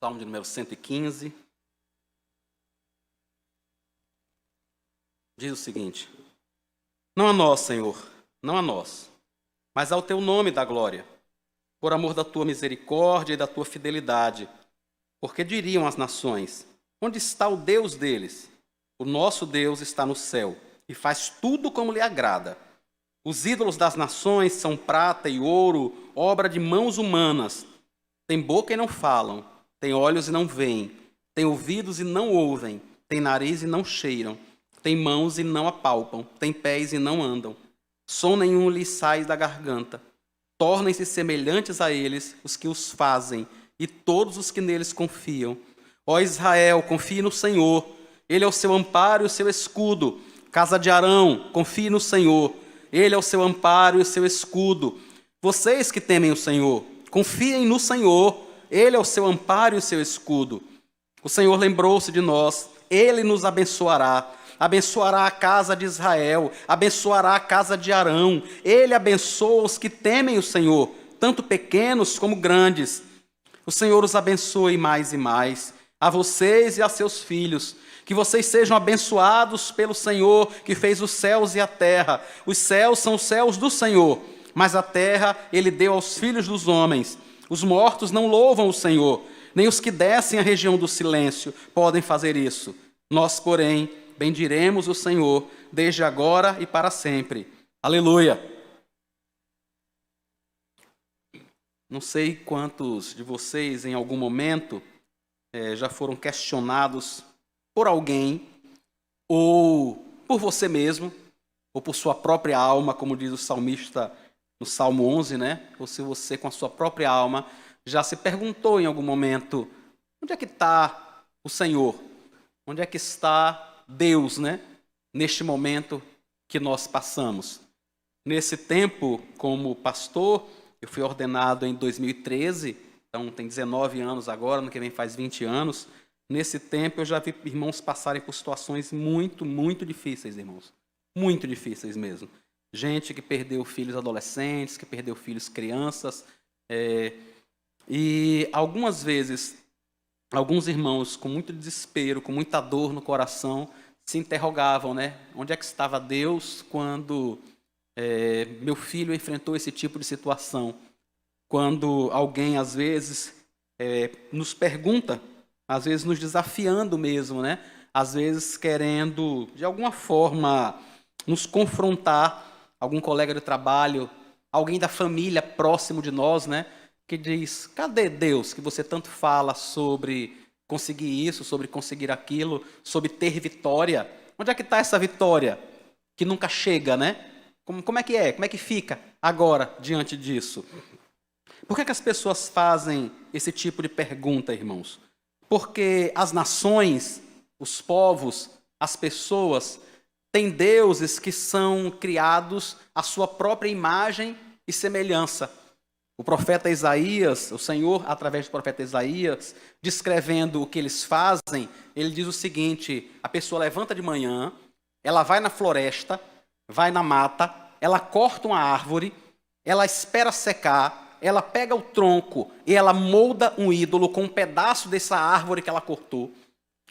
Salmo de número 115. Diz o seguinte: não a nós, Senhor, não a nós, mas ao teu nome dá glória, por amor da tua misericórdia e da tua fidelidade. Porque diriam as nações: onde está o Deus deles? O nosso Deus está no céu e faz tudo como lhe agrada. Os ídolos das nações são prata e ouro, obra de mãos humanas. Têm boca e não falam, têm olhos e não veem, têm ouvidos e não ouvem, têm nariz e não cheiram, têm mãos e não apalpam, têm pés e não andam. Som nenhum lhes sai da garganta. Tornem-se semelhantes a eles os que os fazem e todos os que neles confiam. Ó Israel, confie no Senhor. Ele é o seu amparo e o seu escudo. Casa de Arão, confie no Senhor. Ele é o seu amparo e o seu escudo. Vocês que temem o Senhor, confiem no Senhor. Ele é o seu amparo e o seu escudo. O Senhor lembrou-se de nós. Ele nos abençoará. Abençoará a casa de Israel. Abençoará a casa de Arão. Ele abençoa os que temem o Senhor, tanto pequenos como grandes. O Senhor os abençoe mais e mais, a vocês e a seus filhos. Que vocês sejam abençoados pelo Senhor, que fez os céus e a terra. Os céus são os céus do Senhor, mas a terra Ele deu aos filhos dos homens. Os mortos não louvam o Senhor, nem os que descem à região do silêncio podem fazer isso. Nós, porém, bendiremos o Senhor, desde agora e para sempre. Aleluia! Não sei quantos de vocês, em algum momento, já foram questionados por alguém, ou por você mesmo, ou por sua própria alma, como diz o salmista no Salmo 11, né? Ou se você, com a sua própria alma, já se perguntou em algum momento: onde é que está o Senhor? Onde é que está Deus, né? Neste momento que nós passamos. Nesse tempo, como pastor, eu fui ordenado em 2013, então tem 19 anos agora, no que vem faz 20 anos. Nesse tempo eu já vi irmãos passarem por situações muito, muito difíceis, irmãos. Muito difíceis mesmo. Gente que perdeu filhos adolescentes, que perdeu filhos crianças. E algumas vezes, alguns irmãos com muito desespero, com muita dor no coração, se interrogavam, né? Onde é que estava Deus quando meu filho enfrentou esse tipo de situação? Quando alguém, às vezes, nos pergunta, às vezes nos desafiando mesmo, né? Às vezes querendo, de alguma forma, nos confrontar, algum colega de trabalho, alguém da família próximo de nós, né? Que diz: cadê Deus que você tanto fala sobre conseguir isso, sobre conseguir aquilo, sobre ter vitória? Onde é que está essa vitória que nunca chega, né? Como é que é? Como é que fica agora diante disso? Por que as pessoas fazem esse tipo de pergunta, irmãos? Porque as nações, os povos, as pessoas têm deuses que são criados à sua própria imagem e semelhança. O profeta Isaías, o Senhor, através do profeta Isaías, descrevendo o que eles fazem, ele diz o seguinte: a pessoa levanta de manhã, ela vai na floresta, vai na mata, ela corta uma árvore, ela espera secar, ela pega o tronco e ela molda um ídolo com um pedaço dessa árvore que ela cortou.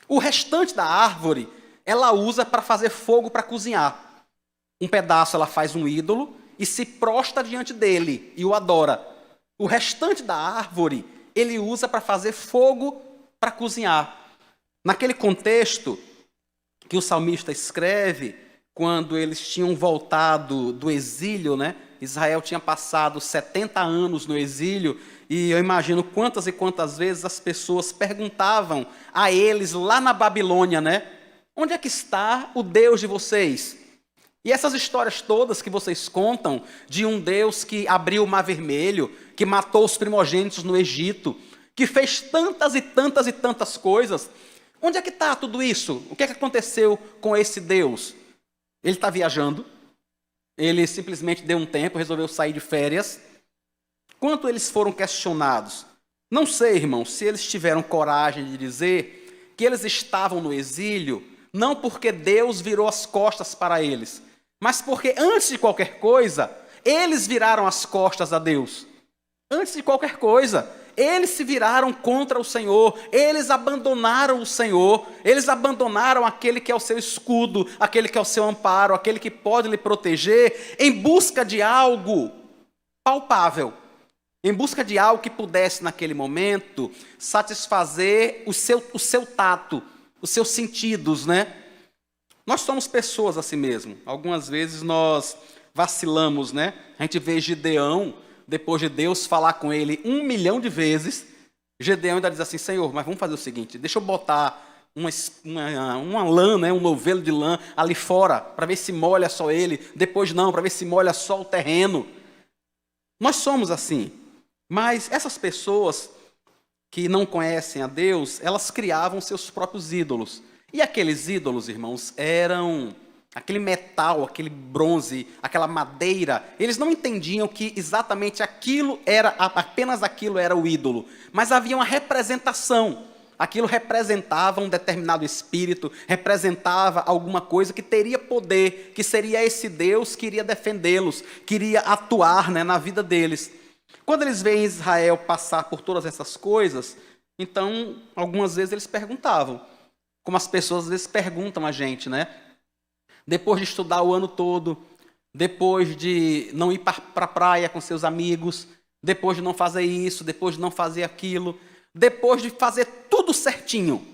O restante da árvore, ela usa para fazer fogo para cozinhar. Um pedaço ela faz um ídolo e se prostra diante dele e o adora. O restante da árvore, ele usa para fazer fogo para cozinhar. Naquele contexto que o salmista escreve, quando eles tinham voltado do exílio, né? Israel tinha passado 70 anos no exílio, e eu imagino quantas e quantas vezes as pessoas perguntavam a eles lá na Babilônia, né? Onde é que está o Deus de vocês? E essas histórias todas que vocês contam de um Deus que abriu o Mar Vermelho, que matou os primogênitos no Egito, que fez tantas e tantas e tantas coisas, onde é que está tudo isso? O que é que aconteceu com esse Deus? Ele está viajando? Ele simplesmente deu um tempo, resolveu sair de férias? Quanto eles foram questionados? Não sei, irmãos, se eles tiveram coragem de dizer que eles estavam no exílio, não porque Deus virou as costas para eles, mas porque antes de qualquer coisa, eles viraram as costas a Deus. Antes de qualquer coisa, eles se viraram contra o Senhor, eles abandonaram o Senhor, eles abandonaram aquele que é o seu escudo, aquele que é o seu amparo, aquele que pode lhe proteger, em busca de algo palpável, em busca de algo que pudesse, naquele momento, satisfazer o seu tato, os seus sentidos, né? Nós somos pessoas assim mesmo. Algumas vezes nós vacilamos, né? A gente vê Gideão, depois de Deus falar com ele 1 milhão de vezes, Gideão ainda diz assim: Senhor, mas vamos fazer o seguinte, deixa eu botar uma lã, né? Um novelo de lã ali fora, para ver se molha só ele, depois não, para ver se molha só o terreno. Nós somos assim. Mas essas pessoas que não conhecem a Deus, elas criavam seus próprios ídolos. E aqueles ídolos, irmãos, eram aquele metal, aquele bronze, aquela madeira. Eles não entendiam que exatamente apenas aquilo era o ídolo. Mas havia uma representação. Aquilo representava um determinado espírito, representava alguma coisa que teria poder, que seria esse Deus que iria defendê-los, que iria atuar, né, na vida deles. Quando eles veem Israel passar por todas essas coisas, então, algumas vezes eles perguntavam, como as pessoas às vezes perguntam a gente, né? Depois de estudar o ano todo, depois de não ir para a praia com seus amigos, depois de não fazer isso, depois de não fazer aquilo, depois de fazer tudo certinho,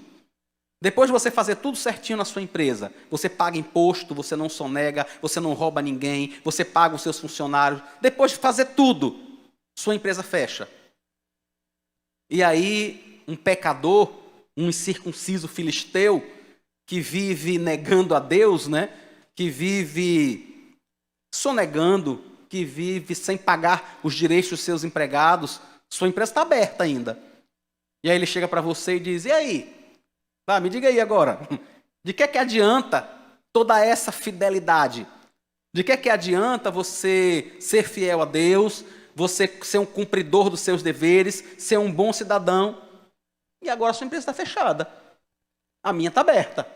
depois de você fazer tudo certinho na sua empresa, você paga imposto, você não sonega, você não rouba ninguém, você paga os seus funcionários, depois de fazer tudo, sua empresa fecha. E aí, um pecador, um incircunciso filisteu, que vive negando a Deus, né? Que vive sonegando, que vive sem pagar os direitos dos seus empregados, sua empresa está aberta ainda. E aí ele chega para você e diz: e aí? Me diga aí agora, de que adianta toda essa fidelidade? De que adianta você ser fiel a Deus, você ser um cumpridor dos seus deveres, ser um bom cidadão, e agora a sua empresa está fechada? A minha está aberta.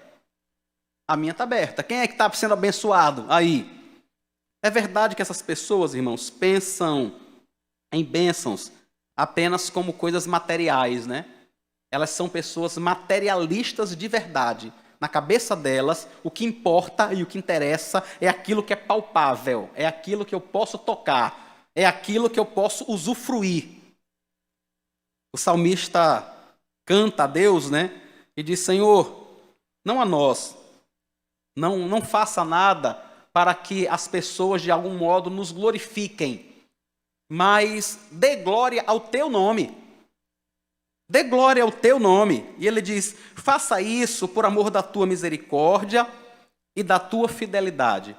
A minha está aberta. Quem é que está sendo abençoado aí? É verdade que essas pessoas, irmãos, pensam em bênçãos apenas como coisas materiais, né? Elas são pessoas materialistas de verdade. Na cabeça delas, o que importa e o que interessa é aquilo que é palpável, é aquilo que eu posso tocar, é aquilo que eu posso usufruir. O salmista canta a Deus, né? E diz: Senhor, não a nós, não faça nada para que as pessoas de algum modo nos glorifiquem, mas dê glória ao teu nome. Dê glória ao teu nome. E ele diz: faça isso por amor da tua misericórdia e da tua fidelidade.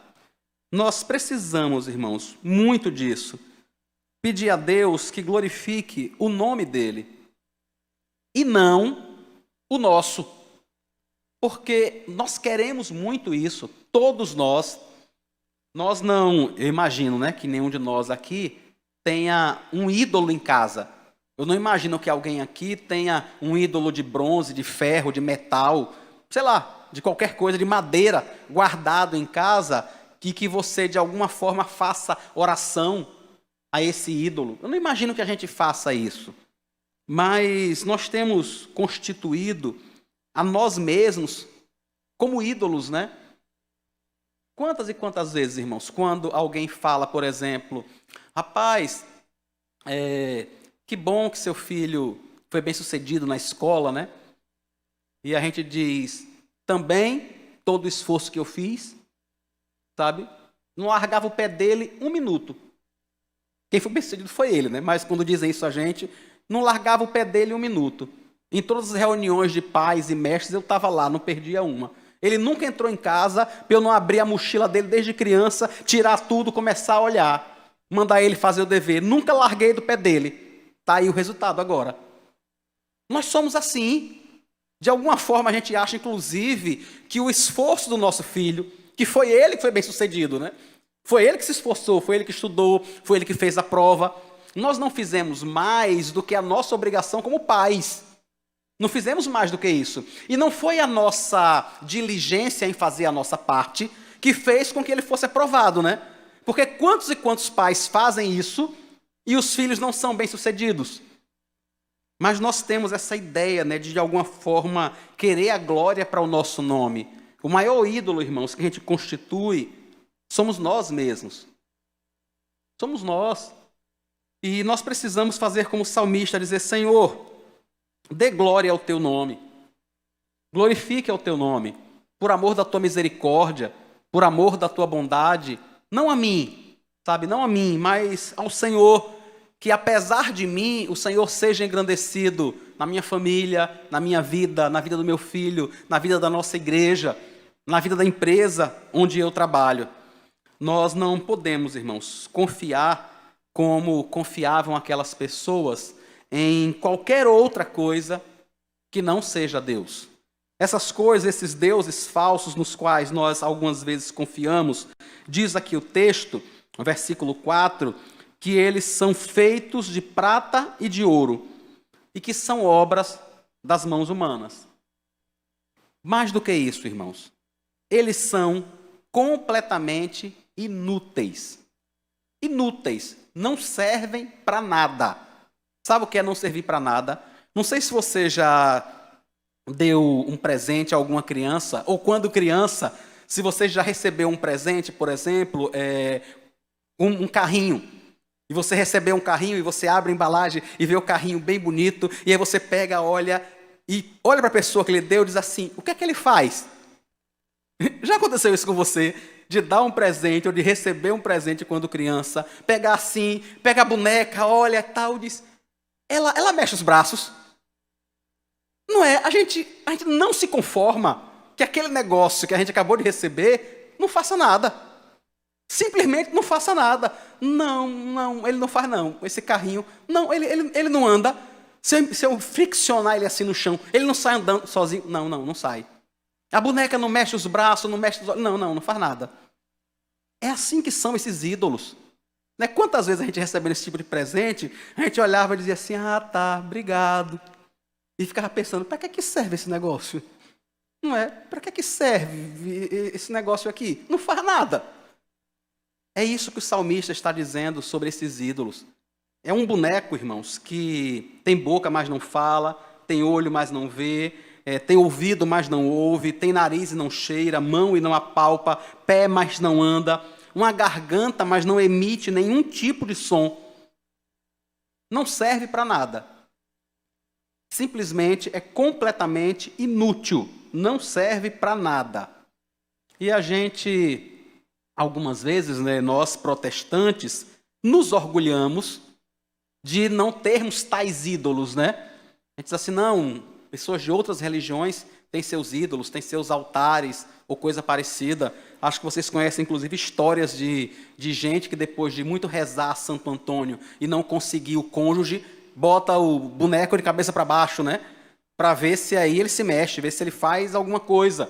Nós precisamos, irmãos, muito disso. Pedir a Deus que glorifique o nome dele e não o nosso. Porque nós queremos muito isso, todos nós. Nós não, eu imagino, né, que nenhum de nós aqui tenha um ídolo em casa. Eu não imagino que alguém aqui tenha um ídolo de bronze, de ferro, de metal, sei lá, de qualquer coisa, de madeira, guardado em casa, que você de alguma forma faça oração a esse ídolo. Eu não imagino que a gente faça isso. Mas nós temos constituído a nós mesmos como ídolos, né? Quantas e quantas vezes, irmãos, quando alguém fala, por exemplo, rapaz, que bom que seu filho foi bem sucedido na escola, né? E a gente diz, também, todo o esforço que eu fiz, sabe? Não largava o pé dele 1 minuto. Quem foi bem sucedido foi ele, né? Mas quando dizem isso a gente, não largava o pé dele 1 minuto. Em todas as reuniões de pais e mestres, eu estava lá, não perdia uma. Ele nunca entrou em casa para eu não abrir a mochila dele desde criança, tirar tudo, começar a olhar, mandar ele fazer o dever. Nunca larguei do pé dele. Está aí o resultado agora. Nós somos assim. De alguma forma a gente acha, inclusive, que o esforço do nosso filho, que foi ele que foi bem sucedido, né? Foi ele que se esforçou, foi ele que estudou, foi ele que fez a prova. Nós não fizemos mais do que a nossa obrigação como pais. Não fizemos mais do que isso. E não foi a nossa diligência em fazer a nossa parte que fez com que ele fosse aprovado, né? Porque quantos e quantos pais fazem isso e os filhos não são bem-sucedidos? Mas nós temos essa ideia, né, de alguma forma querer a glória para o nosso nome. O maior ídolo, irmãos, que a gente constitui somos nós mesmos. Somos nós. E nós precisamos fazer como o salmista, dizer: Senhor, dê glória ao teu nome. Glorifique ao teu nome, por amor da tua misericórdia, por amor da tua bondade, não a mim, sabe, não a mim, mas ao Senhor, que apesar de mim, o Senhor seja engrandecido na minha família, na minha vida, na vida do meu filho, na vida da nossa igreja, na vida da empresa onde eu trabalho. Nós não podemos, irmãos, confiar como confiavam aquelas pessoas em qualquer outra coisa que não seja Deus. Essas coisas, esses deuses falsos nos quais nós algumas vezes confiamos, diz aqui o texto, no versículo 4, que eles são feitos de prata e de ouro e que são obras das mãos humanas. Mais do que isso, irmãos, eles são completamente inúteis. Inúteis, não servem para nada. Sabe o que é não servir para nada? Não sei se você já deu um presente a alguma criança, ou quando criança, se você já recebeu um presente, por exemplo, um carrinho, e você recebeu um carrinho e você abre a embalagem e vê o carrinho bem bonito, e aí você pega, olha para a pessoa que lhe deu e diz assim: o que é que ele faz? Já aconteceu isso com você? De dar um presente ou de receber um presente quando criança, pegar assim, pega a boneca, olha tal, diz, ela mexe os braços. Não é? A gente não se conforma que aquele negócio que a gente acabou de receber não faça nada. Simplesmente não faça nada. Não, ele não faz não. Esse carrinho, não, ele não anda. Se eu friccionar ele assim no chão, ele não sai andando sozinho. Não sai. A boneca não mexe os braços, não mexe os olhos. Não faz nada. É assim que são esses ídolos. Né? Quantas vezes a gente recebendo esse tipo de presente, a gente olhava e dizia assim: ah, tá, obrigado. E ficava pensando: para que serve esse negócio? Não é? Para que serve esse negócio aqui? Não faz nada. É isso que o salmista está dizendo sobre esses ídolos. É um boneco, irmãos, que tem boca, mas não fala, tem olho, mas não vê, tem ouvido, mas não ouve, tem nariz e não cheira, mão e não apalpa, pé, mas não anda, uma garganta, mas não emite nenhum tipo de som. Não serve para nada. Simplesmente é completamente inútil, não serve para nada. E a gente, algumas vezes, né, nós protestantes, nos orgulhamos de não termos tais ídolos, né? A gente diz assim: não, pessoas de outras religiões têm seus ídolos, têm seus altares ou coisa parecida. Acho que vocês conhecem, inclusive, histórias de gente que depois de muito rezar a Santo Antônio e não conseguir o cônjuge, bota o boneco de cabeça para baixo, né? Para ver se aí ele se mexe, ver se ele faz alguma coisa.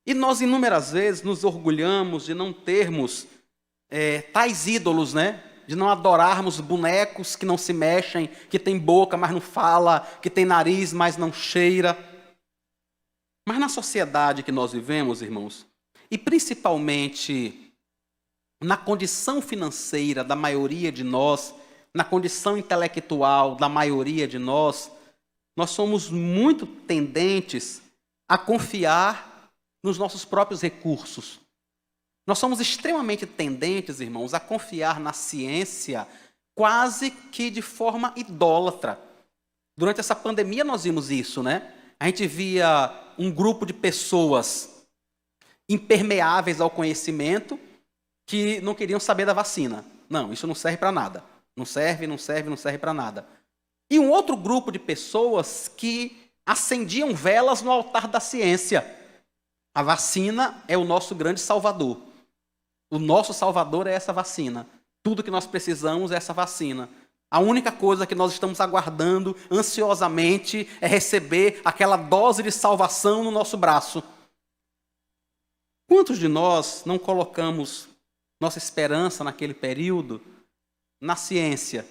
E nós, inúmeras vezes, nos orgulhamos de não termos tais ídolos, né? De não adorarmos bonecos que não se mexem, que tem boca, mas não fala, que tem nariz, mas não cheira. Mas na sociedade que nós vivemos, irmãos, e principalmente na condição financeira da maioria de nós, na condição intelectual da maioria de nós somos muito tendentes a confiar nos nossos próprios recursos. Nós somos extremamente tendentes, irmãos, a confiar na ciência quase que de forma idólatra. Durante essa pandemia nós vimos isso, né? A gente via um grupo de pessoas impermeáveis ao conhecimento que não queriam saber da vacina. Não, isso não serve para nada. Não serve para nada. E um outro grupo de pessoas que acendiam velas no altar da ciência. A vacina é o nosso grande salvador. O nosso salvador é essa vacina. Tudo que nós precisamos é essa vacina. A única coisa que nós estamos aguardando ansiosamente é receber aquela dose de salvação no nosso braço. Quantos de nós não colocamos nossa esperança naquele período na ciência?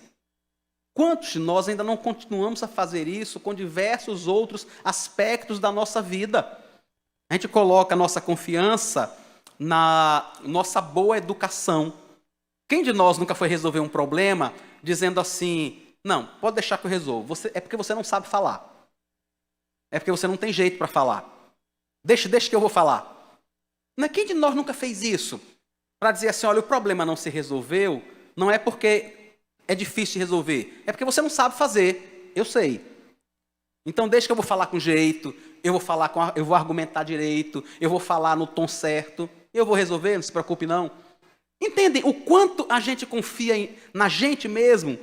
Quantos de nós ainda não continuamos a fazer isso com diversos outros aspectos da nossa vida? A gente coloca a nossa confiança na nossa boa educação. Quem de nós nunca foi resolver um problema dizendo assim: Não, pode deixar que eu resolvo. É porque você não sabe falar. É porque você não tem jeito para falar. Deixa que eu vou falar. Não é, quem de nós nunca fez isso? Para dizer assim, olha, o problema não se resolveu, não é porque é difícil de resolver, é porque você não sabe fazer. Eu sei. Então deixa que eu vou falar com jeito, eu vou argumentar direito, eu vou falar no tom certo, eu vou resolver, não se preocupe não. Entendem o quanto a gente confia na gente mesmo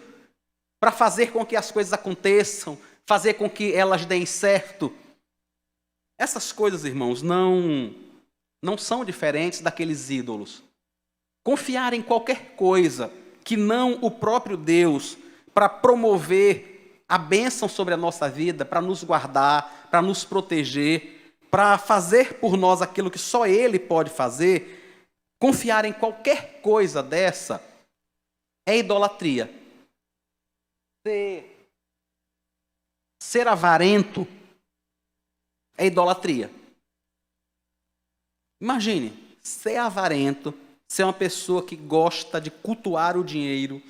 para fazer com que as coisas aconteçam, fazer com que elas deem certo? Essas coisas, irmãos, não são diferentes daqueles ídolos. Confiar em qualquer coisa que não o próprio Deus para promover a bênção sobre a nossa vida, para nos guardar, para nos proteger, para fazer por nós aquilo que só Ele pode fazer, confiar em qualquer coisa dessa é idolatria. Ser avarento é idolatria. Imagine, ser avarento, ser uma pessoa que gosta de cultuar o dinheiro,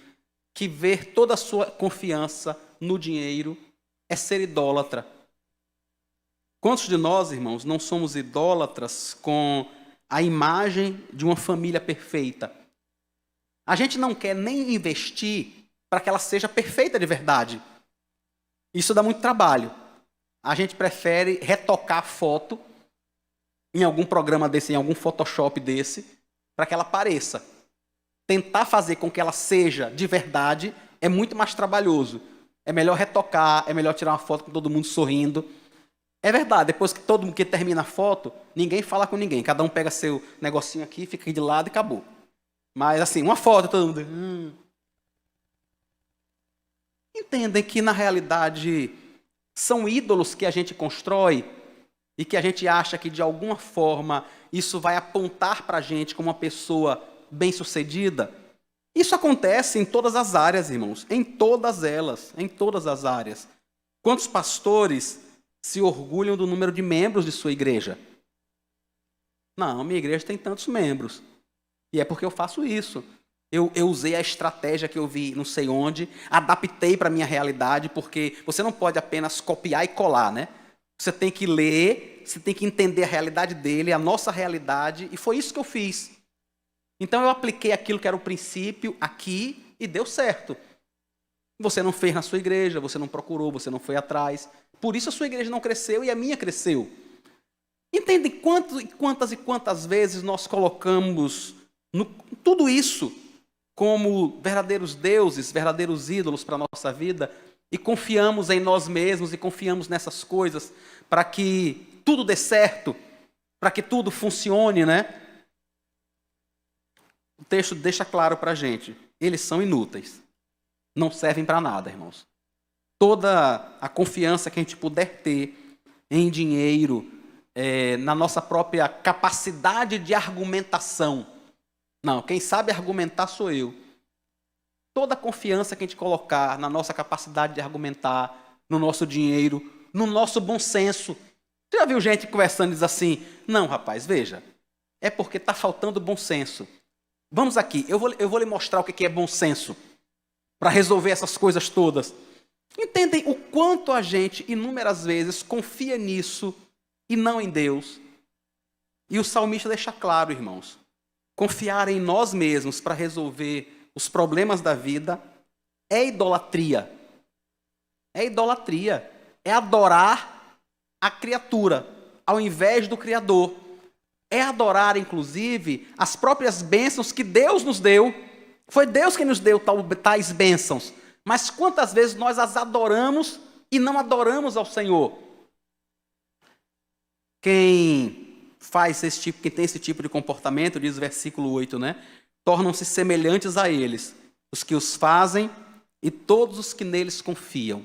que vê toda a sua confiança no dinheiro, é ser idólatra. Quantos de nós, irmãos, não somos idólatras com a imagem de uma família perfeita? A gente não quer nem investir para que ela seja perfeita de verdade. Isso dá muito trabalho. A gente prefere retocar a foto em algum programa desse, em algum Photoshop desse, para que ela pareça. Tentar fazer com que ela seja de verdade é muito mais trabalhoso. É melhor retocar, é melhor tirar uma foto com todo mundo sorrindo. É verdade, depois que todo mundo que termina a foto, ninguém fala com ninguém. Cada um pega seu negocinho aqui, fica aqui de lado e acabou. Mas assim, uma foto, todo mundo... Entendem que, na realidade, são ídolos que a gente constrói e que a gente acha que, de alguma forma, isso vai apontar para a gente como uma pessoa bem-sucedida? Isso acontece em todas as áreas, irmãos. Em todas elas, em todas as áreas. Quantos pastores se orgulham do número de membros de sua igreja? Não, minha igreja tem tantos membros. E é porque eu faço isso. Eu usei a estratégia que eu vi não sei onde, adaptei para a minha realidade, porque você não pode apenas copiar e colar, né? Você tem que ler, você tem que entender a realidade dele, a nossa realidade, e foi isso que eu fiz. Então eu apliquei aquilo que era o princípio aqui e deu certo. Você não fez na sua igreja, você não procurou, você não foi atrás. Por isso a sua igreja não cresceu e a minha cresceu. Entendem quantas vezes nós colocamos tudo isso como verdadeiros deuses, verdadeiros ídolos para a nossa vida, e confiamos em nós mesmos e confiamos nessas coisas para que tudo dê certo, para que tudo funcione, né? O texto deixa claro para a gente, eles são inúteis, não servem para nada, irmãos. Toda a confiança que a gente puder ter em dinheiro, na nossa própria capacidade de argumentação. Não, quem sabe argumentar sou eu. Toda a confiança que a gente colocar na nossa capacidade de argumentar, no nosso dinheiro, no nosso bom senso. Você já viu gente conversando e diz assim, não, rapaz, veja, é porque está faltando bom senso. Vamos aqui, eu vou lhe mostrar o que é bom senso, para resolver essas coisas todas. Entendem o quanto a gente, inúmeras vezes, confia nisso e não em Deus? E o salmista deixa claro, irmãos, confiar em nós mesmos para resolver os problemas da vida é idolatria. É idolatria. É adorar a criatura ao invés do Criador. É adorar, inclusive, as próprias bênçãos que Deus nos deu. Foi Deus que nos deu tais bênçãos. Mas quantas vezes nós as adoramos e não adoramos ao Senhor? Quem tem esse tipo de comportamento, diz o versículo 8, né? Tornam-se semelhantes a eles, os que os fazem e todos os que neles confiam.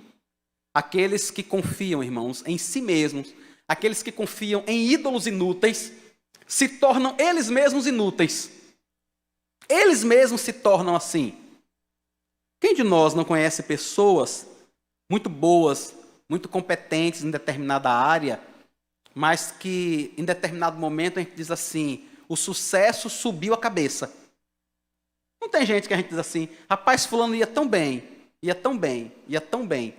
Aqueles que confiam, irmãos, em si mesmos, aqueles que confiam em ídolos inúteis, se tornam eles mesmos inúteis. Eles mesmos se tornam assim. Quem de nós não conhece pessoas muito boas, muito competentes em determinada área, mas que em determinado momento a gente diz assim, o sucesso subiu a cabeça. Não tem gente que a gente diz assim, rapaz, fulano ia tão bem, ia tão bem, ia tão bem.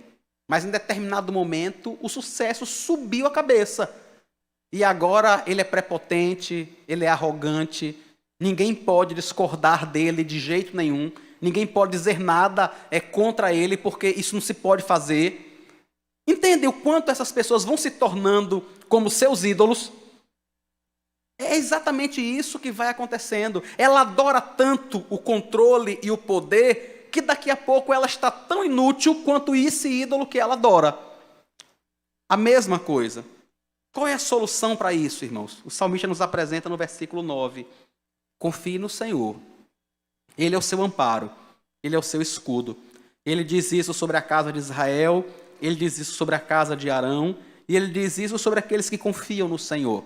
Mas em determinado momento, o sucesso subiu a cabeça. E agora ele é prepotente, ele é arrogante, ninguém pode discordar dele de jeito nenhum, ninguém pode dizer nada contra ele, porque isso não se pode fazer. Entende o quanto essas pessoas vão se tornando como seus ídolos? É exatamente isso que vai acontecendo. Ela adora tanto o controle e o poder, que daqui a pouco ela está tão inútil quanto esse ídolo que ela adora. A mesma coisa. Qual é a solução para isso, irmãos? O salmista nos apresenta no versículo 9. Confie no Senhor. Ele é o seu amparo. Ele é o seu escudo. Ele diz isso sobre a casa de Israel. Ele diz isso sobre a casa de Arão. E ele diz isso sobre aqueles que confiam no Senhor.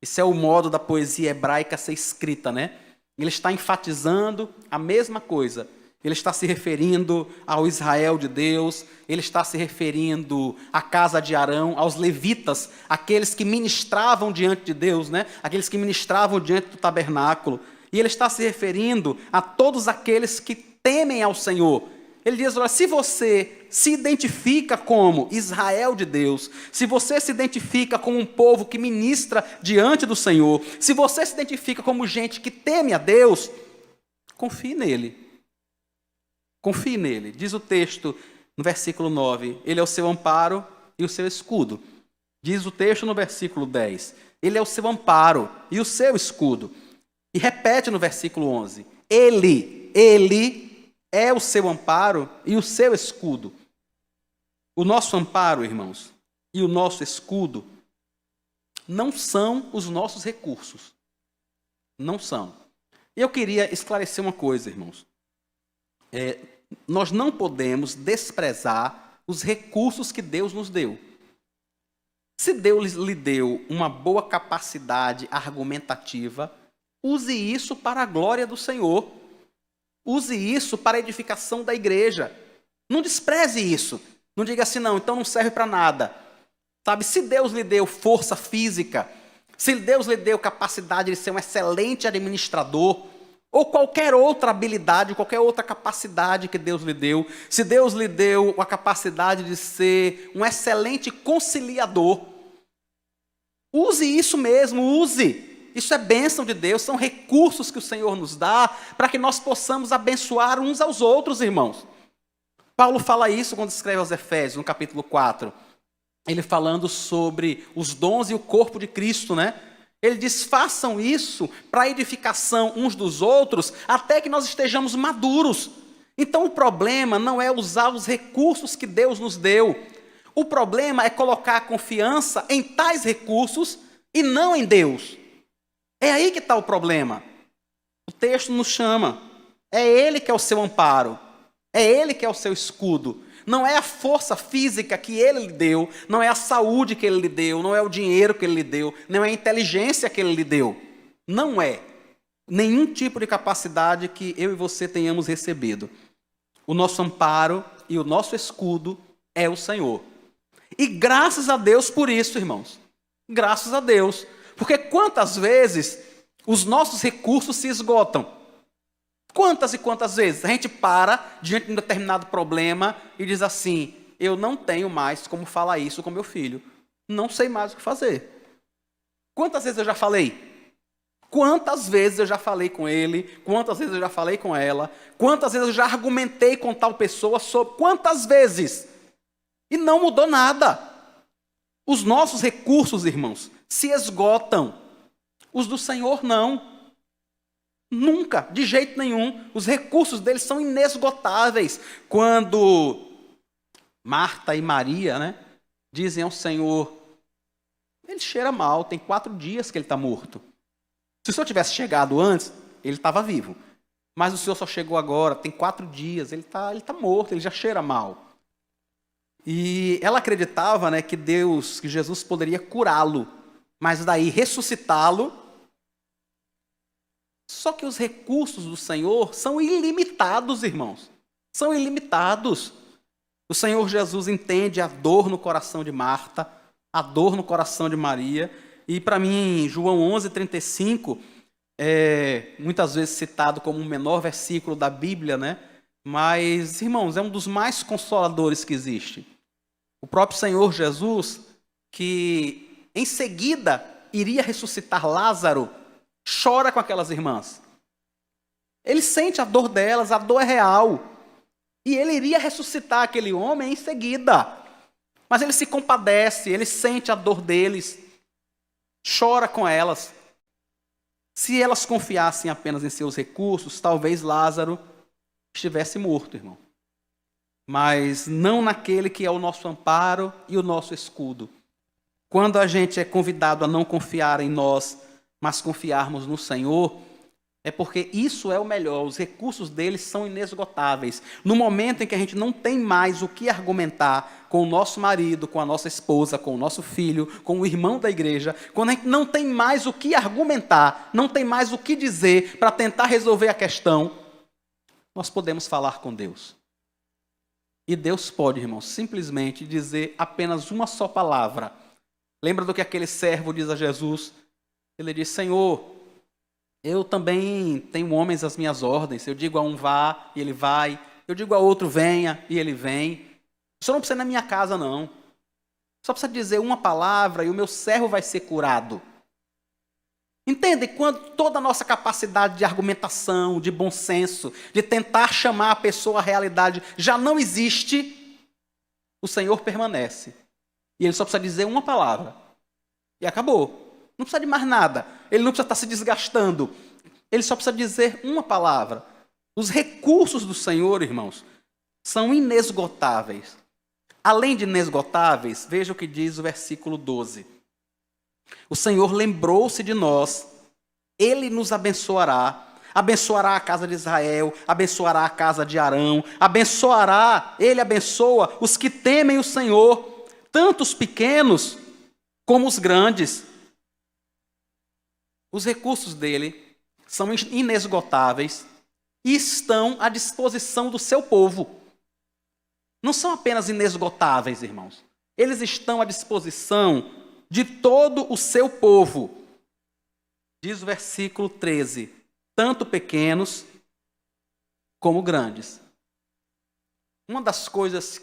Esse é o modo da poesia hebraica ser escrita, né? Ele está enfatizando a mesma coisa. Ele está se referindo ao Israel de Deus, ele está se referindo à casa de Arão, aos levitas, aqueles que ministravam diante de Deus, né? Aqueles que ministravam diante do tabernáculo. E ele está se referindo a todos aqueles que temem ao Senhor. Ele diz, olha, se você se identifica como Israel de Deus, se você se identifica como um povo que ministra diante do Senhor, se você se identifica como gente que teme a Deus, confie nele. Confie nele. Diz o texto no versículo 9, ele é o seu amparo e o seu escudo. Diz o texto no versículo 10, ele é o seu amparo e o seu escudo. E repete no versículo 11, ele é o seu amparo e o seu escudo. O nosso amparo, irmãos, e o nosso escudo não são os nossos recursos. Não são. Eu queria esclarecer uma coisa, irmãos. Nós não podemos desprezar os recursos que Deus nos deu. Se Deus lhe deu uma boa capacidade argumentativa, use isso para a glória do Senhor. Use isso para a edificação da igreja. Não despreze isso. Não diga assim, não, então não serve para nada. Sabe, se Deus lhe deu força física, se Deus lhe deu capacidade de ser um excelente administrador, ou qualquer outra habilidade, qualquer outra capacidade que Deus lhe deu, se Deus lhe deu a capacidade de ser um excelente conciliador, use isso mesmo, use. Isso é bênção de Deus, são recursos que o Senhor nos dá para que nós possamos abençoar uns aos outros, irmãos. Paulo fala isso quando escreve aos Efésios, no capítulo 4. Ele falando sobre os dons e o corpo de Cristo, né? Ele diz, façam isso para a edificação uns dos outros, até que nós estejamos maduros. Então o problema não é usar os recursos que Deus nos deu. O problema é colocar a confiança em tais recursos e não em Deus. É aí que está o problema. O texto nos chama. É Ele que é o seu amparo. É Ele que é o seu escudo. Não é a força física que Ele lhe deu. Não é a saúde que Ele lhe deu. Não é o dinheiro que Ele lhe deu. Não é a inteligência que Ele lhe deu. Não é nenhum tipo de capacidade que eu e você tenhamos recebido. O nosso amparo e o nosso escudo é o Senhor. E graças a Deus por isso, irmãos. Graças a Deus. Porque quantas vezes os nossos recursos se esgotam? Quantas e quantas vezes a gente para diante de um determinado problema e diz assim, eu não tenho mais como falar isso com meu filho. Não sei mais o que fazer. Quantas vezes eu já falei? Quantas vezes eu já falei com ele? Quantas vezes eu já falei com ela? Quantas vezes eu já argumentei com tal pessoa sobre... Quantas vezes? E não mudou nada. Os nossos recursos, irmãos, se esgotam. Os do Senhor não. Nunca, de jeito nenhum. Os recursos deles são inesgotáveis. Quando Marta e Maria, né, dizem ao Senhor, ele cheira mal, tem 4 dias que ele está morto. Se o Senhor tivesse chegado antes, ele estava vivo. Mas o Senhor só chegou agora, tem 4 dias, ele tá morto, ele já cheira mal. E ela acreditava, né, que Jesus poderia curá-lo, mas daí ressuscitá-lo. Só que os recursos do Senhor são ilimitados, irmãos. São ilimitados. O Senhor Jesus entende a dor no coração de Marta, a dor no coração de Maria. E para mim, João 11:35 é muitas vezes citado como o menor versículo da Bíblia, né? Mas, irmãos, é um dos mais consoladores que existe. O próprio Senhor Jesus, que em seguida iria ressuscitar Lázaro, chora com aquelas irmãs. Ele sente a dor delas, a dor é real. E ele iria ressuscitar aquele homem em seguida. Mas ele se compadece, ele sente a dor deles, chora com elas. Se elas confiassem apenas em seus recursos, talvez Lázaro estivesse morto, irmão. Mas não naquele que é o nosso amparo e o nosso escudo. Quando a gente é convidado a não confiar em nós, mas confiarmos no Senhor, é porque isso é o melhor, os recursos deles são inesgotáveis. No momento em que a gente não tem mais o que argumentar com o nosso marido, com a nossa esposa, com o nosso filho, com o irmão da igreja, quando a gente não tem mais o que argumentar, não tem mais o que dizer para tentar resolver a questão, nós podemos falar com Deus. E Deus pode, irmão, simplesmente dizer apenas uma só palavra. Lembra do que aquele servo diz a Jesus? Ele diz: Senhor, eu também tenho homens às minhas ordens. Eu digo a um vá, e ele vai. Eu digo a outro venha, e ele vem. O senhor não precisa ir na minha casa, não. Só precisa dizer uma palavra e o meu servo vai ser curado. Entende? Quando toda a nossa capacidade de argumentação, de bom senso, de tentar chamar a pessoa à realidade já não existe, o Senhor permanece. E ele só precisa dizer uma palavra. E acabou. Não precisa de mais nada. Ele não precisa estar se desgastando. Ele só precisa dizer uma palavra. Os recursos do Senhor, irmãos, são inesgotáveis. Além de inesgotáveis, veja o que diz o versículo 12. O Senhor lembrou-se de nós, Ele nos abençoará, abençoará a casa de Israel, abençoará a casa de Arão, Ele abençoa os que temem o Senhor, tanto os pequenos como os grandes. Os recursos dele são inesgotáveis e estão à disposição do seu povo. Não são apenas inesgotáveis, irmãos. Eles estão à disposição de todo o seu povo. Diz o versículo 13, tanto pequenos como grandes. Uma das coisas,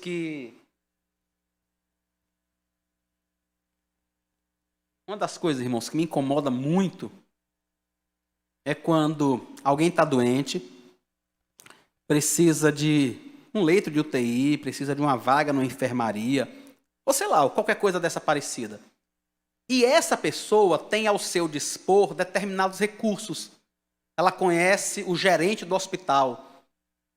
irmãos, que me incomoda muito é quando alguém está doente, precisa de um leito de UTI, precisa de uma vaga numa enfermaria, ou sei lá, qualquer coisa dessa parecida. E essa pessoa tem ao seu dispor determinados recursos. Ela conhece o gerente do hospital,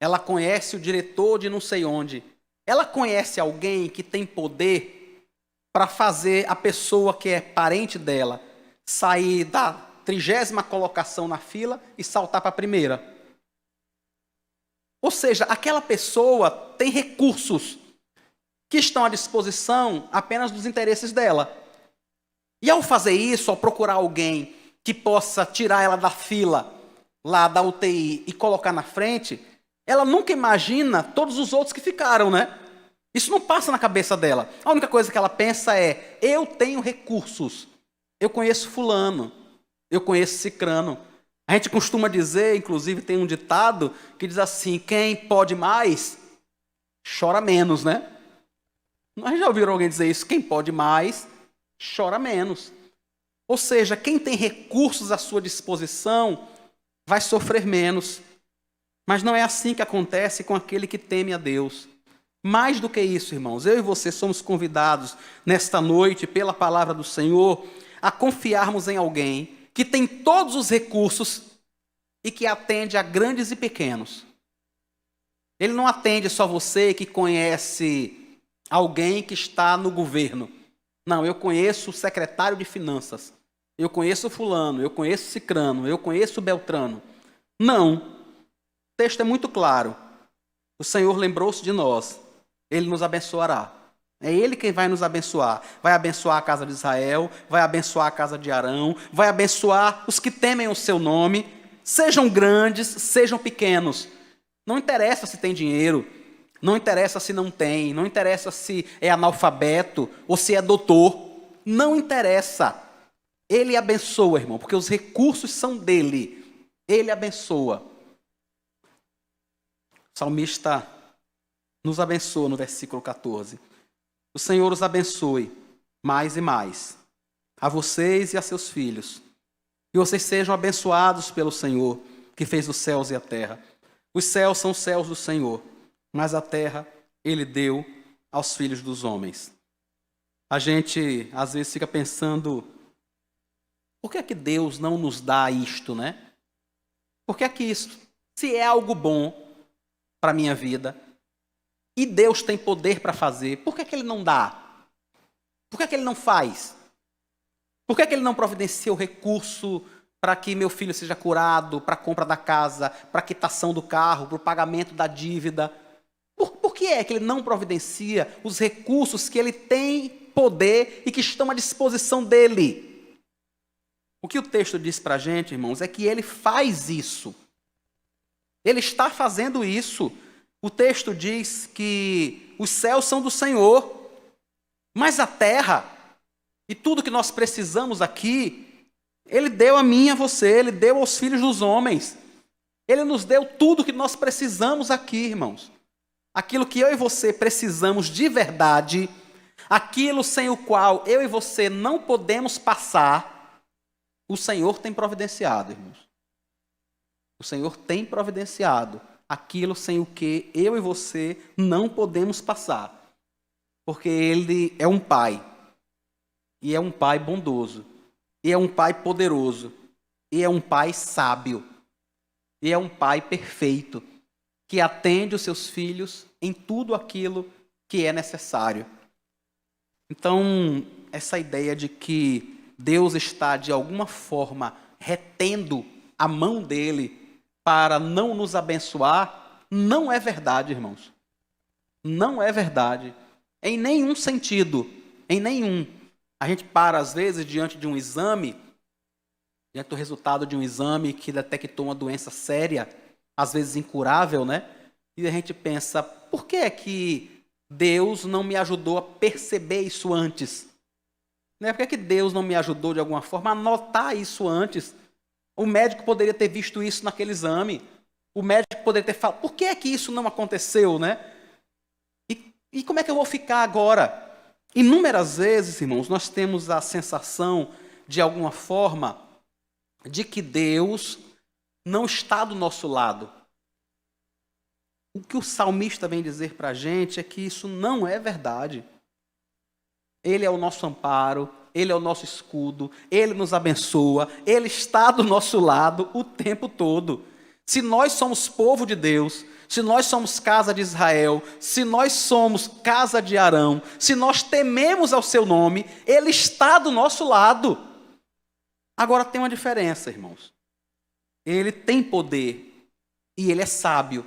ela conhece o diretor de não sei onde, ela conhece alguém que tem poder para fazer a pessoa que é parente dela sair da 30ª colocação na fila e saltar para a primeira. Ou seja, aquela pessoa tem recursos que estão à disposição apenas dos interesses dela. E ao fazer isso, ao procurar alguém que possa tirar ela da fila, lá da UTI, e colocar na frente, ela nunca imagina todos os outros que ficaram, né? Isso não passa na cabeça dela. A única coisa que ela pensa é: eu tenho recursos, eu conheço fulano, eu conheço cicrano. A gente costuma dizer, inclusive tem um ditado que diz assim: quem pode mais, chora menos, né? Nós já ouviram alguém dizer isso? Quem pode mais, chora menos. Ou seja, quem tem recursos à sua disposição vai sofrer menos. Mas não é assim que acontece com aquele que teme a Deus. Mais do que isso, irmãos, eu e você somos convidados nesta noite, pela palavra do Senhor, a confiarmos em alguém que tem todos os recursos e que atende a grandes e pequenos. Ele não atende só você que conhece alguém que está no governo. Não, eu conheço o secretário de finanças, eu conheço fulano, eu conheço cicrano, eu conheço beltrano. Não, o texto é muito claro. O Senhor lembrou-se de nós, Ele nos abençoará. É Ele quem vai nos abençoar. Vai abençoar a casa de Israel, vai abençoar a casa de Arão, vai abençoar os que temem o seu nome, sejam grandes, sejam pequenos. Não interessa se tem dinheiro, não interessa se não tem, não interessa se é analfabeto ou se é doutor. Não interessa. Ele abençoa, irmão, porque os recursos são dele. Ele abençoa. O salmista nos abençoa no versículo 14. O Senhor os abençoe mais e mais, a vocês e a seus filhos. Que vocês sejam abençoados pelo Senhor, que fez os céus e a terra. Os céus são os céus do Senhor, mas a terra Ele deu aos filhos dos homens. A gente, às vezes, fica pensando, por que é que Deus não nos dá isto, né? Por que é que isso, se é algo bom para a minha vida, e Deus tem poder para fazer, por que é que Ele não dá? Por que é que Ele não faz? Por que é que Ele não providencia o recurso para que meu filho seja curado, para a compra da casa, para a quitação do carro, para o pagamento da dívida? Por que é que Ele não providencia os recursos que Ele tem poder e que estão à disposição dEle? O que o texto diz para a gente, irmãos, é que Ele faz isso. Ele está fazendo isso. O texto diz que os céus são do Senhor, mas a terra e tudo que nós precisamos aqui, Ele deu a mim e a você, Ele deu aos filhos dos homens. Ele nos deu tudo que nós precisamos aqui, irmãos. Aquilo que eu e você precisamos de verdade, aquilo sem o qual eu e você não podemos passar, o Senhor tem providenciado, irmãos. O Senhor tem providenciado aquilo sem o que eu e você não podemos passar. Porque Ele é um Pai. E é um Pai bondoso. E é um Pai poderoso. E é um Pai sábio. E é um Pai perfeito. Que atende os seus filhos em tudo aquilo que é necessário. Então, essa ideia de que Deus está, de alguma forma, retendo a mão dEle para não nos abençoar, não é verdade, irmãos. Não é verdade. Em nenhum sentido. Em nenhum. A gente para, às vezes, diante de um exame, diante do resultado de um exame que detectou uma doença séria, às vezes incurável, né? E a gente pensa, por que é que Deus não me ajudou a perceber isso antes? Né? Por que é que Deus não me ajudou, de alguma forma, a notar isso antes? O médico poderia ter visto isso naquele exame. O médico poderia ter falado, por que é que isso não aconteceu, né? E como é que eu vou ficar agora? Inúmeras vezes, irmãos, nós temos a sensação, de alguma forma, de que Deus não está do nosso lado. O que o salmista vem dizer para a gente é que isso não é verdade. Ele é o nosso amparo, Ele é o nosso escudo, Ele nos abençoa, Ele está do nosso lado o tempo todo. Se nós somos povo de Deus, se nós somos casa de Israel, se nós somos casa de Arão, se nós tememos ao seu nome, Ele está do nosso lado. Agora tem uma diferença, irmãos. Ele tem poder e Ele é sábio.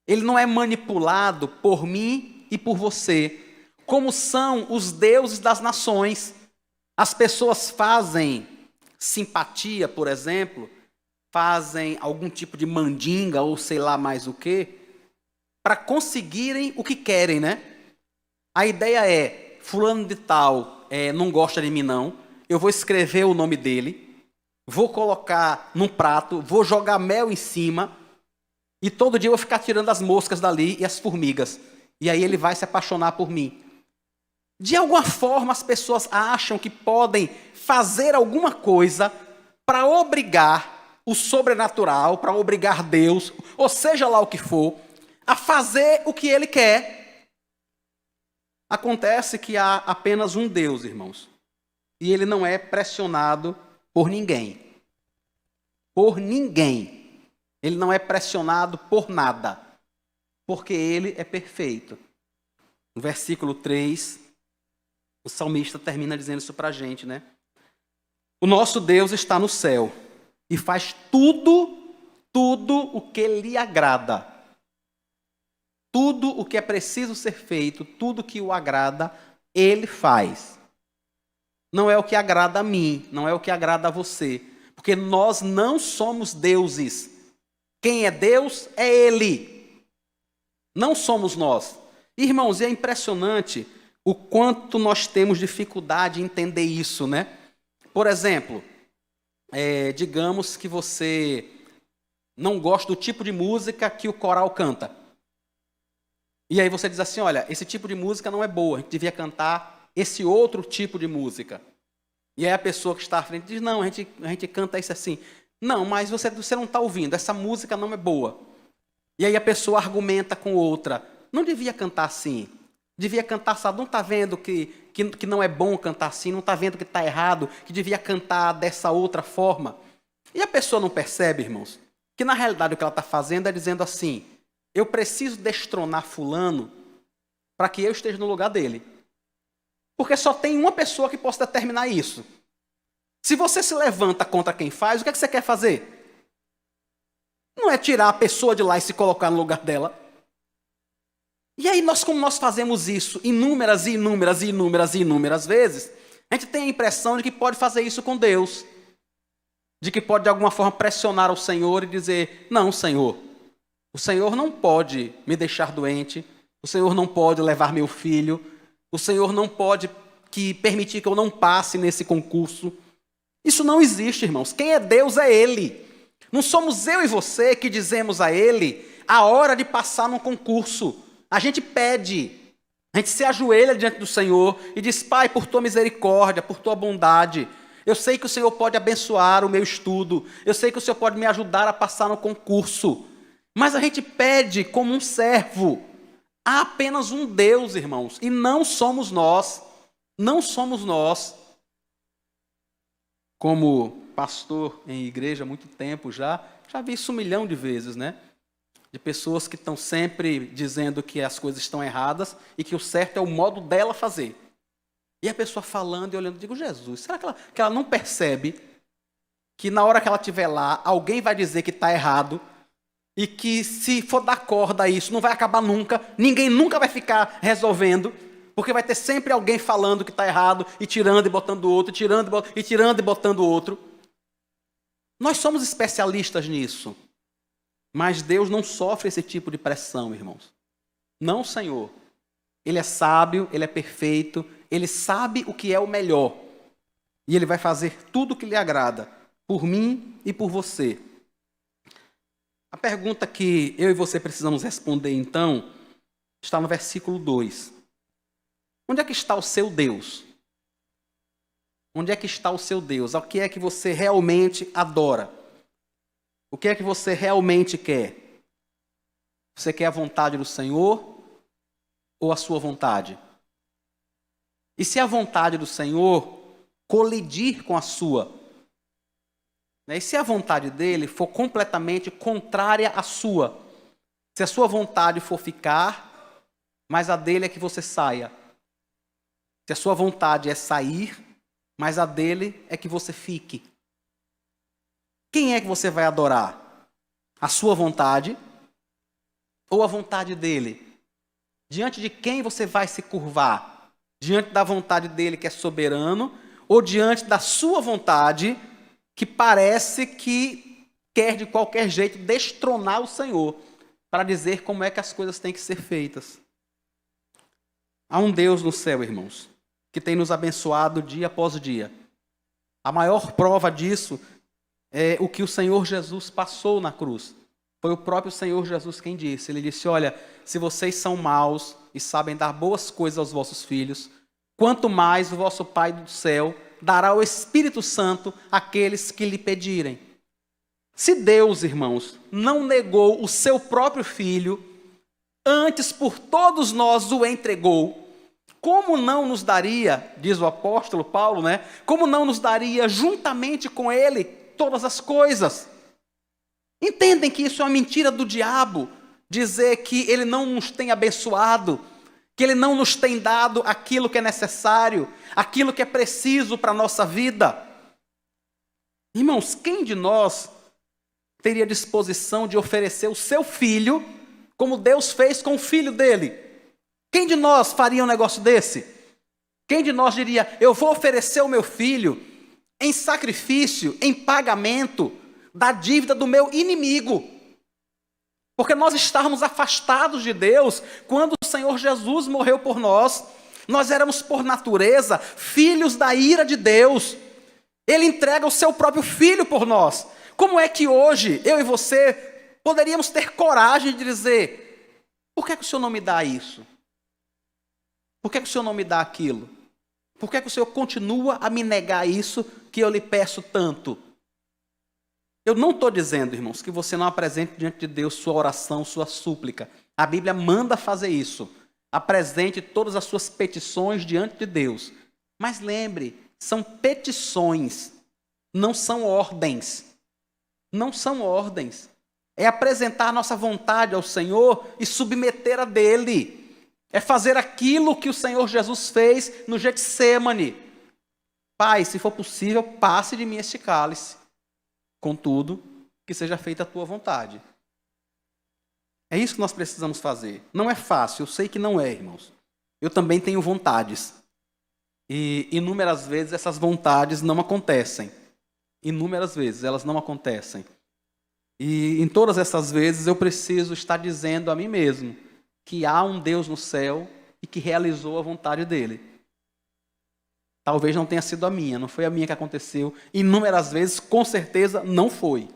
Ele não é manipulado por mim e por você, como são os deuses das nações. As pessoas fazem simpatia, por exemplo, fazem algum tipo de mandinga ou sei lá mais o quê, para conseguirem o que querem, né? A ideia é, fulano de tal não gosta de mim não, eu vou escrever o nome dele, vou colocar num prato, vou jogar mel em cima, e todo dia eu vou ficar tirando as moscas dali e as formigas. E aí ele vai se apaixonar por mim. De alguma forma as pessoas acham que podem fazer alguma coisa para obrigar o sobrenatural, para obrigar Deus, ou seja lá o que for, a fazer o que Ele quer. Acontece que há apenas um Deus, irmãos. E Ele não é pressionado por ninguém. Por ninguém. Ele não é pressionado por nada. Porque Ele é perfeito. No versículo 3, o salmista termina dizendo isso para a gente, né? O nosso Deus está no céu e faz tudo o que lhe agrada. Tudo o que é preciso ser feito, tudo que o agrada, Ele faz. Não é o que agrada a mim, não é o que agrada a você. Porque nós não somos deuses. Quem é Deus é Ele. Não somos nós. Irmãos, é impressionante o quanto nós temos dificuldade em entender isso, né? Por exemplo, digamos que você não gosta do tipo de música que o coral canta. E aí você diz assim, olha, esse tipo de música não é boa, a gente devia cantar esse outro tipo de música. E aí a pessoa que está à frente diz, não, a gente canta isso assim. Não, mas você não está ouvindo, essa música não é boa. E aí a pessoa argumenta com outra, não devia cantar assim, devia cantar, sabe, não está vendo que não é bom cantar assim, não está vendo que está errado, que devia cantar dessa outra forma. E a pessoa não percebe, irmãos, que na realidade o que ela está fazendo é dizendo assim, eu preciso destronar fulano para que eu esteja no lugar dele. Porque só tem uma pessoa que possa determinar isso. Se você se levanta contra quem faz, o que é que você quer fazer? Não é tirar a pessoa de lá e se colocar no lugar dela. E aí, como nós fazemos isso inúmeras vezes, a gente tem a impressão de que pode fazer isso com Deus. De que pode, de alguma forma, pressionar o Senhor e dizer, não, Senhor, o Senhor não pode me deixar doente, o Senhor não pode levar meu filho, o Senhor não pode permitir que eu não passe nesse concurso. Isso não existe, irmãos. Quem é Deus é Ele. Não somos eu e você que dizemos a Ele a hora de passar num concurso. A gente pede, a gente se ajoelha diante do Senhor e diz, Pai, por Tua misericórdia, por Tua bondade, eu sei que o Senhor pode abençoar o meu estudo, eu sei que o Senhor pode me ajudar a passar no concurso, mas a gente pede como um servo. Há apenas um Deus, irmãos, e não somos nós. Não somos nós. Como pastor em igreja há muito tempo já vi isso 1 milhão de vezes, né? De pessoas que estão sempre dizendo que as coisas estão erradas e que o certo é o modo dela fazer. E a pessoa falando e olhando, eu digo, Jesus, será que ela não percebe que na hora que ela estiver lá, alguém vai dizer que está errado e que se for dar corda a isso, não vai acabar nunca, ninguém nunca vai ficar resolvendo, porque vai ter sempre alguém falando que está errado e tirando e botando o outro, tirando e botando o outro. Nós somos especialistas nisso, mas Deus não sofre esse tipo de pressão, irmãos. Não, Senhor. Ele é sábio, Ele é perfeito, Ele sabe o que é o melhor. E Ele vai fazer tudo o que lhe agrada, por mim e por você. A pergunta que eu e você precisamos responder, então, está no versículo 2. Onde é que está o seu Deus? Onde é que está o seu Deus? O que é que você realmente adora? O que é que você realmente quer? Você quer a vontade do Senhor ou a sua vontade? E se a vontade do Senhor colidir com a sua? E se a vontade dele for completamente contrária à sua? Se a sua vontade for ficar, mas a dele é que você saia. Se a sua vontade é sair, mas a dele é que você fique. Quem é que você vai adorar? A sua vontade ou a vontade dele? Diante de quem você vai se curvar? Diante da vontade dele, que é soberano, ou diante da sua vontade, que parece que quer de qualquer jeito destronar o Senhor, para dizer como é que as coisas têm que ser feitas? Há um Deus no céu, irmãos, que tem nos abençoado dia após dia. A maior prova disso é o que o Senhor Jesus passou na cruz. Foi o próprio Senhor Jesus quem disse. Ele disse, olha, se vocês são maus e sabem dar boas coisas aos vossos filhos, quanto mais o vosso Pai do céu dará o Espírito Santo àqueles que lhe pedirem. Se Deus, irmãos, não negou o seu próprio Filho, antes por todos nós o entregou, como não nos daria, diz o apóstolo Paulo, né? Como não nos daria juntamente com ele todas as coisas? Entendem que isso é uma mentira do diabo, dizer que ele não nos tem abençoado, que ele não nos tem dado aquilo que é necessário, aquilo que é preciso para a nossa vida. Irmãos, quem de nós teria disposição de oferecer o seu filho, como Deus fez com o filho dele? Quem de nós faria um negócio desse? Quem de nós diria, eu vou oferecer o meu filho em sacrifício, em pagamento da dívida do meu inimigo? Porque nós estávamos afastados de Deus quando o Senhor Jesus morreu por nós. Nós éramos, por natureza, filhos da ira de Deus. Ele entrega o seu próprio filho por nós. Como é que hoje, eu e você, poderíamos ter coragem de dizer, Por que o Senhor não me dá isso? Por que o Senhor não me dá aquilo? Por que o Senhor continua a me negar isso que eu lhe peço tanto? Eu não estou dizendo, irmãos, que você não apresente diante de Deus sua oração, sua súplica. A Bíblia manda fazer isso. Apresente todas as suas petições diante de Deus. Mas lembre, são petições, não são ordens. Não são ordens. É apresentar nossa vontade ao Senhor e submeter a dele. É fazer aquilo que o Senhor Jesus fez no Getsêmani. Pai, se for possível, passe de mim este cálice. Contudo, que seja feita a tua vontade. É isso que nós precisamos fazer. Não é fácil, eu sei que não é, irmãos. Eu também tenho vontades. E inúmeras vezes essas vontades não acontecem. Inúmeras vezes elas não acontecem. E em todas essas vezes eu preciso estar dizendo a mim mesmo que há um Deus no céu e que realizou a vontade dele. Talvez não tenha sido a minha, não foi a minha que aconteceu. Inúmeras vezes, com certeza, não foi.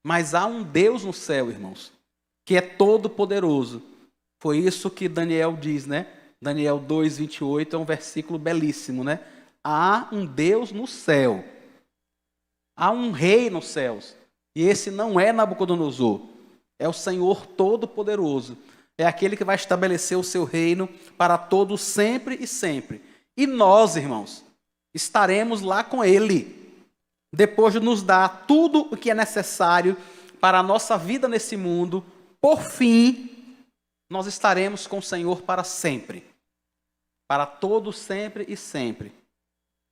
Mas há um Deus no céu, irmãos, que é todo poderoso. Foi isso que Daniel diz, né? Daniel 2:28 é um versículo belíssimo, né? Há um Deus no céu. Há um rei nos céus. E esse não é Nabucodonosor. É o Senhor Todo-Poderoso. É aquele que vai estabelecer o seu reino para todos sempre e sempre. E nós, irmãos, estaremos lá com ele. Depois de nos dar tudo o que é necessário para a nossa vida nesse mundo, por fim, nós estaremos com o Senhor para sempre. Para todos, sempre e sempre.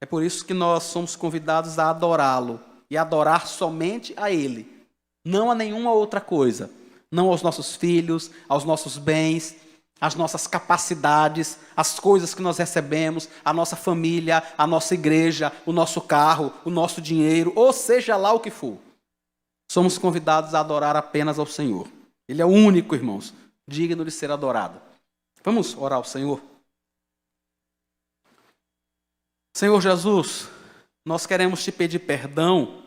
É por isso que nós somos convidados a adorá-lo e adorar somente a ele. Não a nenhuma outra coisa. Não aos nossos filhos, aos nossos bens, às nossas capacidades, as coisas que nós recebemos, a nossa família, a nossa igreja, o nosso carro, o nosso dinheiro, ou seja lá o que for. Somos convidados a adorar apenas ao Senhor. Ele é o único, irmãos, digno de ser adorado. Vamos orar ao Senhor? Senhor Jesus, nós queremos te pedir perdão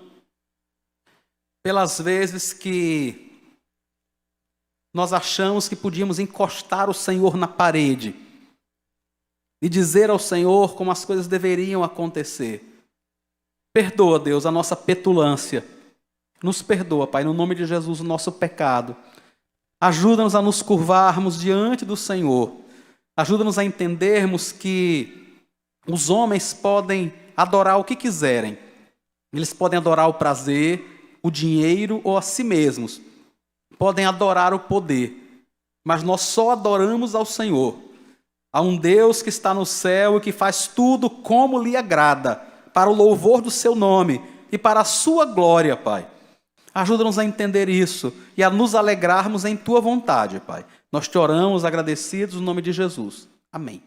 pelas vezes que nós achamos que podíamos encostar o Senhor na parede e dizer ao Senhor como as coisas deveriam acontecer. Perdoa, Deus, a nossa petulância. Nos perdoa, Pai, no nome de Jesus, o nosso pecado. Ajuda-nos a nos curvarmos diante do Senhor. Ajuda-nos a entendermos que os homens podem adorar o que quiserem. Eles podem adorar o prazer, o dinheiro ou a si mesmos. Podem adorar o poder, mas nós só adoramos ao Senhor, a um Deus que está no céu e que faz tudo como lhe agrada, para o louvor do seu nome e para a sua glória, Pai. Ajuda-nos a entender isso e a nos alegrarmos em tua vontade, Pai. Nós te oramos agradecidos no nome de Jesus. Amém.